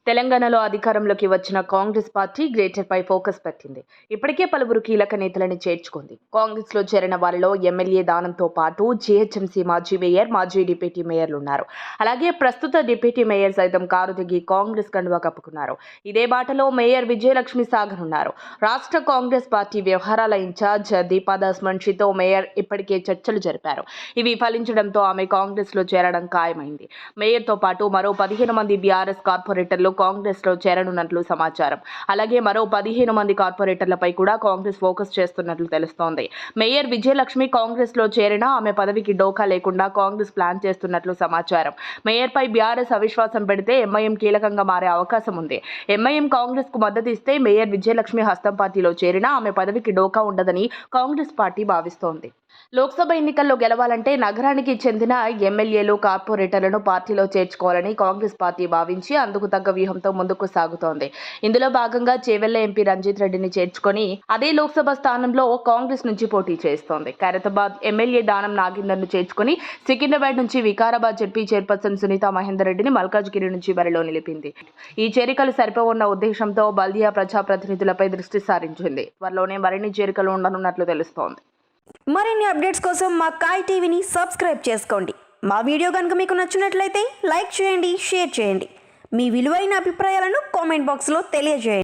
తెలంగాణలో అధికారంలోకి వచ్చిన కాంగ్రెస్ పార్టీ గ్రేటర్ పై ఫోకస్ పెట్టింది. ఇప్పటికే పలువురు కీలక నేతలను చేర్చుకుంది. కాంగ్రెస్ లో చేరిన వారిలో ఎమ్మెల్యే దానంతో పాటు జీహెచ్ఎంసీ మాజీ మేయర్, మాజీ డిప్యూటీ మేయర్లు ఉన్నారు. అలాగే ప్రస్తుత డిప్యూటీ మేయర్ సైతం కారు దిగి కాంగ్రెస్ కండువా కప్పుకున్నారు. ఇదే బాటలో మేయర్ విజయలక్ష్మి సాగనున్నారు. రాష్ట్ర కాంగ్రెస్ పార్టీ వ్యవహారాల ఇన్ఛార్జ్ దీపాదాస్ మున్షితో మేయర్ ఇప్పటికే చర్చలు జరిపారు. ఇవి ఫలించడంతో ఆమె కాంగ్రెస్ లో చేరడం ఖాయమైంది. మేయర్ తో పాటు మరో 15 మంది బీఆర్ఎస్ కార్పొరేటర్లు కాంగ్రెస్ లో చేరనున్నట్లు సమాచారం. అలాగే మరో 15 మంది కార్పొరేటర్లపై కూడా కాంగ్రెస్ ఫోకస్ చేస్తున్నట్లు తెలుస్తోంది. మేయర్ విజయలక్ష్మి కాంగ్రెస్ లో చేరినా ఆమె పదవికి డోకా లేకుండా కాంగ్రెస్ ప్లాన్ చేస్తున్నట్లు సమాచారం. మేయర్ పై బీఆర్ఎస్ అవిశ్వాసం పెడితే ఎంఐఎం కీలకంగా మారే అవకాశం ఉంది. ఎంఐఎం కాంగ్రెస్ కు మద్దతు ఇస్తే మేయర్ విజయలక్ష్మి హస్తం పార్టీలో చేరినా ఆమె పదవికి డోకా ఉండదని కాంగ్రెస్ పార్టీ భావిస్తోంది. లోక్సభ ఎన్నికల్లో గెలవాలంటే నగరానికి చెందిన ఎమ్మెల్యేలు, కార్పొరేటర్లను పార్టీలో చేర్చుకోవాలని కాంగ్రెస్ పార్టీ భావించి అందుకు తగ్గ వ్యూహంతో ముందుకు సాగుతోంది. ఇందులో భాగంగా చేవెళ్ల ఎంపీ రంజిత్ రెడ్డిని చేర్చుకొని అదే లోక్సభ స్థానంలో కాంగ్రెస్ నుంచి పోటీ చేస్తోంది. ఖైరతాబాద్ ఎమ్మెల్యే దానం నాగేందర్ను చేర్చుకొని సికింద్రాబాద్ నుంచి వికారాబాద్ జెడ్పీ చైర్పర్సన్ సునీతా మహేందర్ రెడ్డిని మల్కాజ్గిరి నుంచి బరిలో నిలిపింది. ఈ చేరికలు సరిపోవున్న ఉద్దేశంతో బల్దియా ప్రజాప్రతినిధులపై దృష్టి సారించింది. త్వరలోనే మరిన్ని చేరికలు ఉండనున్నట్లు తెలుస్తోంది. మరిన్ని అప్డేట్స్ కోసం మా కాయ్ టీవీని సబ్స్క్రైబ్ చేసుకోండి. మా వీడియో కనుక మీకు నచ్చినట్లయితే లైక్ చేయండి, షేర్ చేయండి. మీ విలువైన అభిప్రాయాలను కామెంట్ బాక్స్లో తెలియజేయండి.